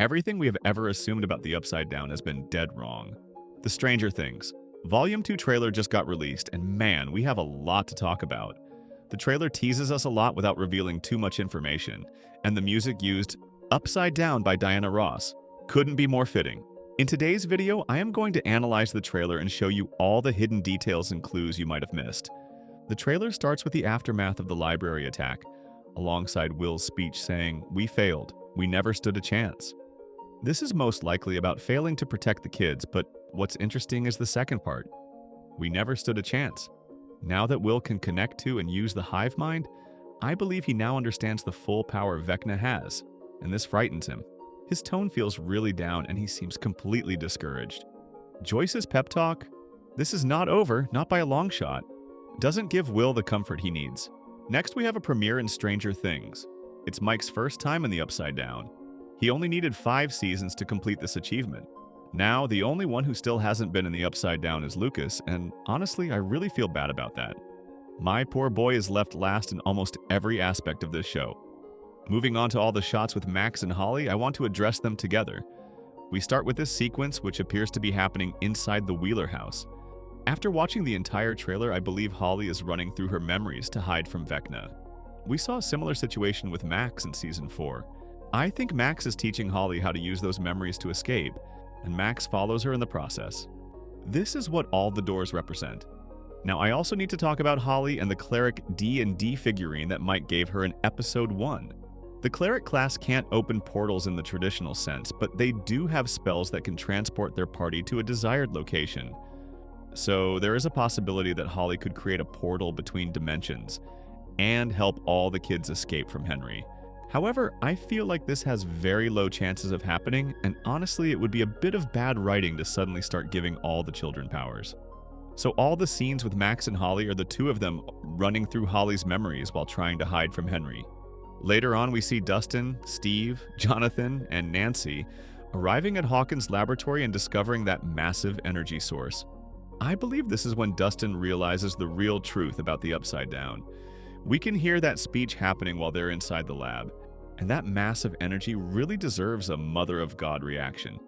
Everything we have ever assumed about the Upside Down has been dead wrong. The Stranger Things. Volume 2 trailer just got released, and man, we have a lot to talk about. The trailer teases us a lot without revealing too much information, and the music used, Upside Down by Diana Ross, couldn't be more fitting. In today's video, I am going to analyze the trailer and show you all the hidden details and clues you might have missed. The trailer starts with the aftermath of the library attack, alongside Will's speech saying, "We failed. We never stood a chance." This is most likely about failing to protect the kids, but what's interesting is the second part. We never stood a chance. Now that Will can connect to and use the hive mind, I believe he now understands the full power Vecna has, and this frightens him. His tone feels really down and he seems completely discouraged. Joyce's pep talk, "This is not over, not by a long shot," doesn't give Will the comfort he needs. Next, we have a premiere in Stranger Things. It's Mike's first time in the Upside Down. He only needed 5 seasons to complete this achievement. Now, the only one who still hasn't been in the Upside Down is Lucas, and honestly, I really feel bad about that. My poor boy is left last in almost every aspect of this show. Moving on to all the shots with Max and Holly, I want to address them together. We start with this sequence, which appears to be happening inside the Wheeler house. After watching the entire trailer, I believe Holly is running through her memories to hide from Vecna. We saw a similar situation with Max in Season 4. I think Max is teaching Holly how to use those memories to escape, and Max follows her in the process. This is what all the doors represent. Now, I also need to talk about Holly and the Cleric D&D figurine that Mike gave her in Episode 1. The Cleric class can't open portals in the traditional sense, but they do have spells that can transport their party to a desired location. So there is a possibility that Holly could create a portal between dimensions and help all the kids escape from Henry. However, I feel like this has very low chances of happening, and honestly, it would be a bit of bad writing to suddenly start giving all the children powers. So all the scenes with Max and Holly are the two of them running through Holly's memories while trying to hide from Henry. Later on, we see Dustin, Steve, Jonathan, and Nancy arriving at Hawkins' laboratory and discovering that massive energy source. I believe this is when Dustin realizes the real truth about the Upside Down. We can hear that speech happening while they're inside the lab, and that massive energy really deserves a Mother of God reaction.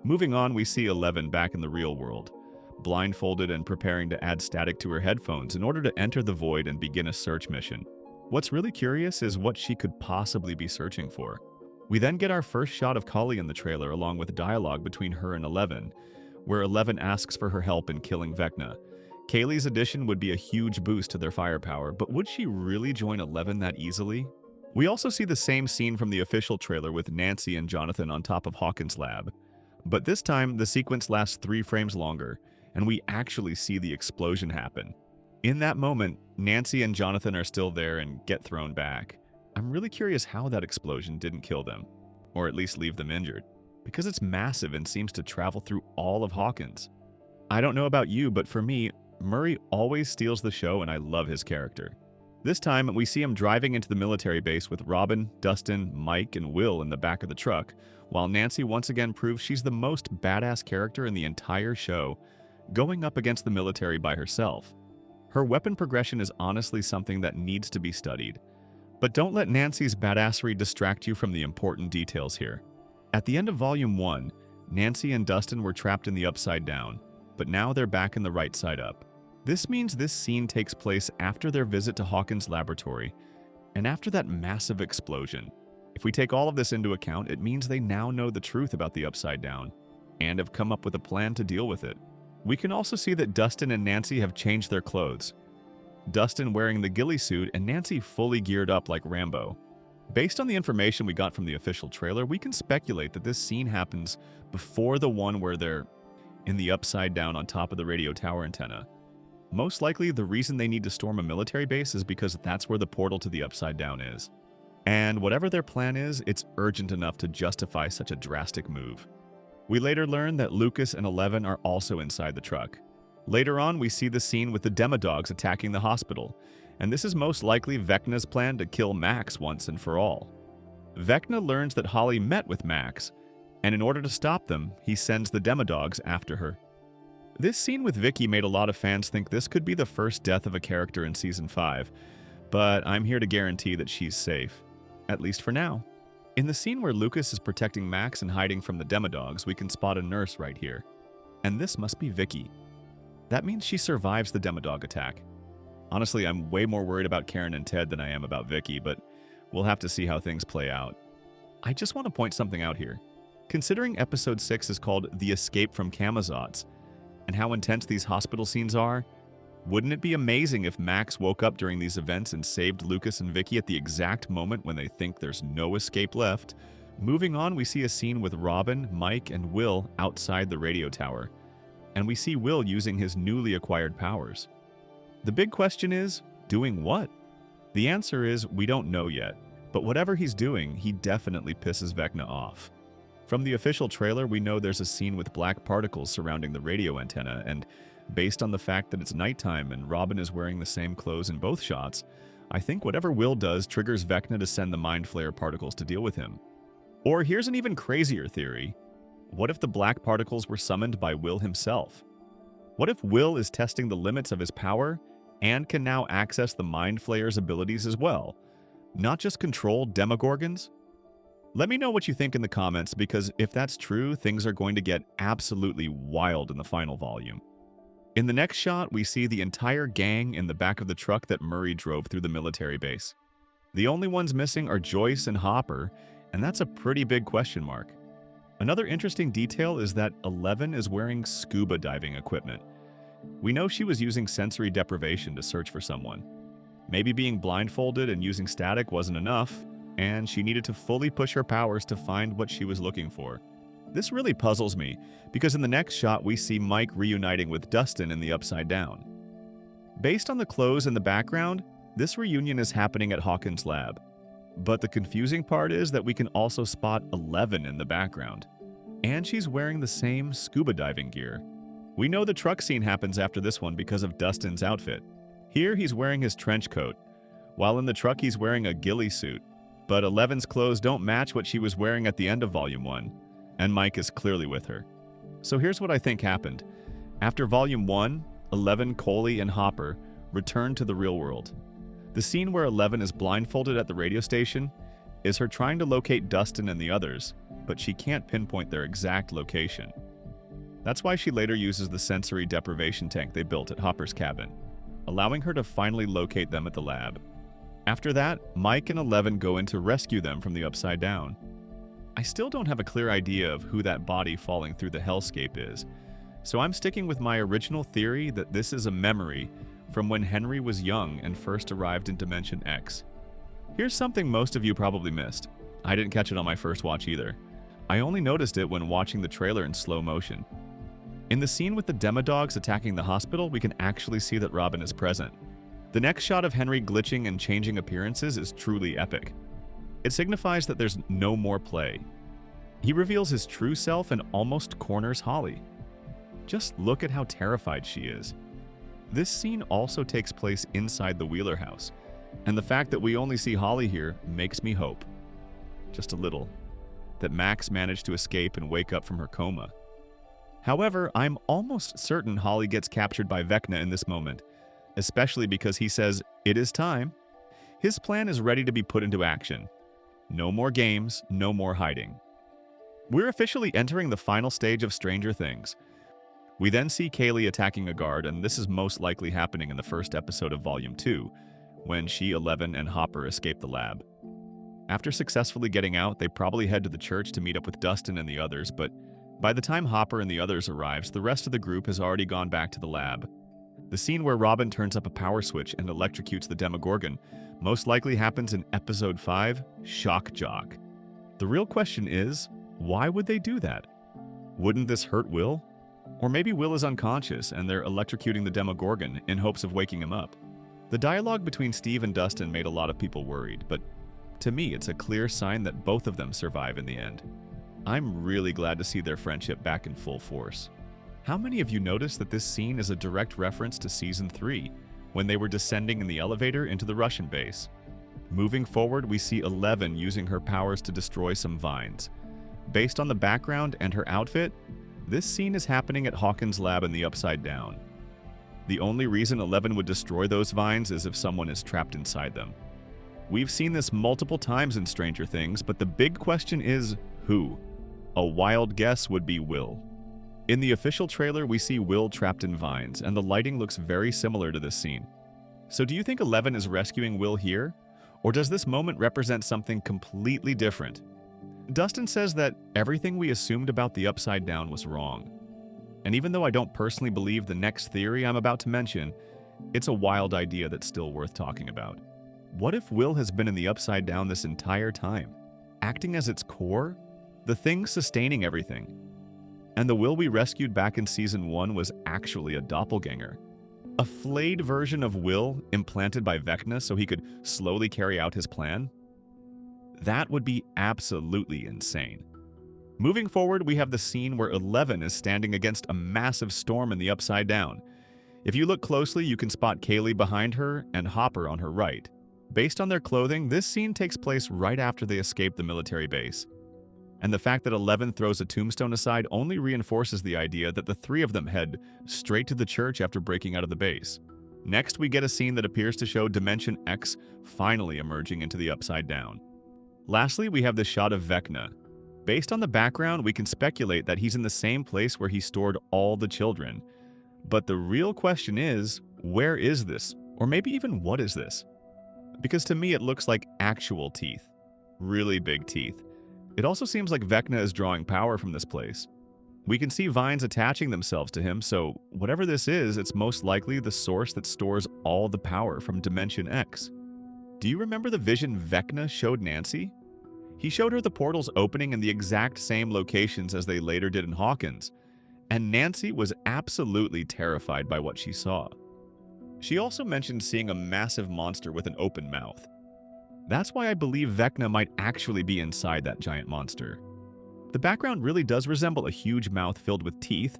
Moving on, we see Eleven back in the real world, blindfolded and preparing to add static to her headphones in order to enter the void and begin a search mission. What's really curious is what she could possibly be searching for. We then get our first shot of Kali in the trailer along with dialogue between her and Eleven, where Eleven asks for her help in killing Vecna. Kaylee's addition would be a huge boost to their firepower, but would she really join Eleven that easily? We also see the same scene from the official trailer with Nancy and Jonathan on top of Hawkins' lab. But this time, the sequence lasts 3 frames longer, and we actually see the explosion happen. In that moment, Nancy and Jonathan are still there and get thrown back. I'm really curious how that explosion didn't kill them, or at least leave them injured, because it's massive and seems to travel through all of Hawkins. I don't know about you, but for me, Murray always steals the show and I love his character. This time, we see him driving into the military base with Robin, Dustin, Mike, and Will in the back of the truck, while Nancy once again proves she's the most badass character in the entire show, going up against the military by herself. Her weapon progression is honestly something that needs to be studied. But don't let Nancy's badassery distract you from the important details here. At the end of Volume 1, Nancy and Dustin were trapped in the Upside Down, but now they're back in the right side up. This means this scene takes place after their visit to Hawkins' laboratory, and after that massive explosion. If we take all of this into account, it means they now know the truth about the Upside Down, and have come up with a plan to deal with it. We can also see that Dustin and Nancy have changed their clothes. Dustin wearing the ghillie suit and Nancy fully geared up like Rambo. Based on the information we got from the official trailer, we can speculate that this scene happens before the one where they're in the Upside Down on top of the radio tower antenna. Most likely, the reason they need to storm a military base is because that's where the portal to the Upside Down is. And whatever their plan is, it's urgent enough to justify such a drastic move. We later learn that Lucas and Eleven are also inside the truck. Later on, we see the scene with the Demodogs attacking the hospital, and this is most likely Vecna's plan to kill Max once and for all. Vecna learns that Holly met with Max, and in order to stop them, he sends the Demodogs after her. This scene with Vicky made a lot of fans think this could be the first death of a character in Season 5, but I'm here to guarantee that she's safe, at least for now. In the scene where Lucas is protecting Max and hiding from the Demodogs, we can spot a nurse right here. And this must be Vicky. That means she survives the Demodog attack. Honestly, I'm way more worried about Karen and Ted than I am about Vicky, but we'll have to see how things play out. I just want to point something out here. Considering episode 6 is called The Escape from Camazotz, and how intense these hospital scenes are, wouldn't it be amazing if Max woke up during these events and saved Lucas and Vicky at the exact moment when they think there's no escape left? Moving on, we see a scene with Robin, Mike, and Will outside the radio tower, and we see Will using his newly acquired powers. The big question is, doing what? The answer is, we don't know yet, but whatever he's doing, he definitely pisses Vecna off. From the official trailer, we know there's a scene with black particles surrounding the radio antenna, and based on the fact that it's nighttime and Robin is wearing the same clothes in both shots, I think whatever Will does triggers Vecna to send the Mind Flayer particles to deal with him. Or here's an even crazier theory. What if the black particles were summoned by Will himself? What if Will is testing the limits of his power and can now access the Mind Flayer's abilities as well, not just control Demogorgons? Let me know what you think in the comments, because if that's true, things are going to get absolutely wild in the final volume. In the next shot, we see the entire gang in the back of the truck that Murray drove through the military base. The only ones missing are Joyce and Hopper, and that's a pretty big question mark. Another interesting detail is that 11 is wearing scuba diving equipment. We know she was using sensory deprivation to search for someone. Maybe being blindfolded and using static wasn't enough, and she needed to fully push her powers to find what she was looking for. This really puzzles me, because in the next shot we see Mike reuniting with Dustin in the Upside Down. Based on the clothes in the background, this reunion is happening at Hawkins Lab. But the confusing part is that we can also spot 11 in the background. And she's wearing the same scuba diving gear. We know the truck scene happens after this one because of Dustin's outfit. Here he's wearing his trench coat, while in the truck he's wearing a ghillie suit. But 11's clothes don't match what she was wearing at the end of Volume 1, and Mike is clearly with her. So here's what I think happened. After Volume 1, 11, Coley, and Hopper returned to the real world. The scene where 11 is blindfolded at the radio station is her trying to locate Dustin and the others, but she can't pinpoint their exact location. That's why she later uses the sensory deprivation tank they built at Hopper's cabin, allowing her to finally locate them at the lab. After that, Mike and 11 go in to rescue them from the Upside Down. I still don't have a clear idea of who that body falling through the hellscape is, so I'm sticking with my original theory that this is a memory from when Henry was young and first arrived in Dimension X. Here's something most of you probably missed. I didn't catch it on my first watch either. I only noticed it when watching the trailer in slow motion. In the scene with the Demodogs attacking the hospital, we can actually see that Robin is present. The next shot of Henry glitching and changing appearances is truly epic. It signifies that there's no more play. He reveals his true self and almost corners Holly. Just look at how terrified she is. This scene also takes place inside the Wheeler house, and the fact that we only see Holly here makes me hope, just a little, that Max managed to escape and wake up from her coma. However, I'm almost certain Holly gets captured by Vecna in this moment, especially because he says, "It is time." His plan is ready to be put into action. No more games, no more hiding. We're officially entering the final stage of Stranger Things. We then see Kaylee attacking a guard, and this is most likely happening in the first episode of Volume 2, when she, 11, and Hopper escape the lab. After successfully getting out, they probably head to the church to meet up with Dustin and the others, but by the time Hopper and the others arrives, the rest of the group has already gone back to the lab. The scene where Robin turns up a power switch and electrocutes the Demogorgon most likely happens in Episode 5, Shock Jock. The real question is, why would they do that? Wouldn't this hurt Will? Or maybe Will is unconscious and they're electrocuting the Demogorgon in hopes of waking him up. The dialogue between Steve and Dustin made a lot of people worried, but to me it's a clear sign that both of them survive in the end. I'm really glad to see their friendship back in full force. How many of you noticed that this scene is a direct reference to Season 3, when they were descending in the elevator into the Russian base? Moving forward, we see 11 using her powers to destroy some vines. Based on the background and her outfit, this scene is happening at Hawkins Lab in the Upside Down. The only reason 11 would destroy those vines is if someone is trapped inside them. We've seen this multiple times in Stranger Things, but the big question is who? A wild guess would be Will. In the official trailer, we see Will trapped in vines, and the lighting looks very similar to this scene. So do you think Eleven is rescuing Will here? Or does this moment represent something completely different? Dustin says that everything we assumed about the Upside Down was wrong. And even though I don't personally believe the next theory I'm about to mention, it's a wild idea that's still worth talking about. What if Will has been in the Upside Down this entire time, acting as its core? The thing sustaining everything. And the Will we rescued back in Season 1 was actually a doppelganger. A flayed version of Will implanted by Vecna so he could slowly carry out his plan? That would be absolutely insane. Moving forward, we have the scene where Eleven is standing against a massive storm in the Upside Down. If you look closely, you can spot Kaylee behind her and Hopper on her right. Based on their clothing, this scene takes place right after they escape the military base. And the fact that Eleven throws a tombstone aside only reinforces the idea that the three of them head straight to the church after breaking out of the base. Next, we get a scene that appears to show Dimension X finally emerging into the Upside Down. Lastly, we have the shot of Vecna. Based on the background, we can speculate that he's in the same place where he stored all the children. But the real question is, where is this? Or maybe even what is this? Because to me it looks like actual teeth. Really big teeth. It also seems like Vecna is drawing power from this place. We can see vines attaching themselves to him, so whatever this is, it's most likely the source that stores all the power from Dimension X. Do you remember the vision Vecna showed Nancy? He showed her the portals opening in the exact same locations as they later did in Hawkins, and Nancy was absolutely terrified by what she saw. She also mentioned seeing a massive monster with an open mouth. That's why I believe Vecna might actually be inside that giant monster. The background really does resemble a huge mouth filled with teeth,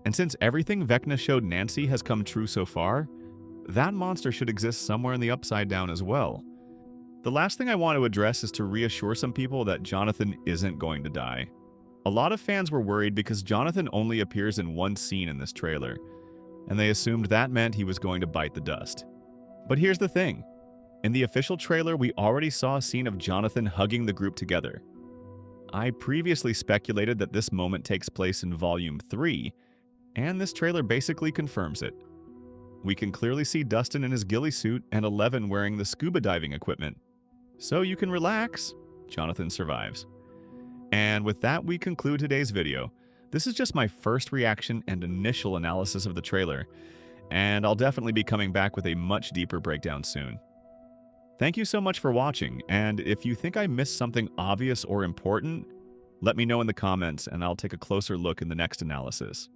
and since everything Vecna showed Nancy has come true so far, that monster should exist somewhere in the Upside Down as well. The last thing I want to address is to reassure some people that Jonathan isn't going to die. A lot of fans were worried because Jonathan only appears in one scene in this trailer, and they assumed that meant he was going to bite the dust. But here's the thing. In the official trailer, we already saw a scene of Jonathan hugging the group together. I previously speculated that this moment takes place in Volume 3, and this trailer basically confirms it. We can clearly see Dustin in his ghillie suit and Eleven wearing the scuba diving equipment. So you can relax. Jonathan survives. And with that, we conclude today's video. This is just my first reaction and initial analysis of the trailer, and I'll definitely be coming back with a much deeper breakdown soon. Thank you so much for watching, and if you think I missed something obvious or important, let me know in the comments and I'll take a closer look in the next analysis.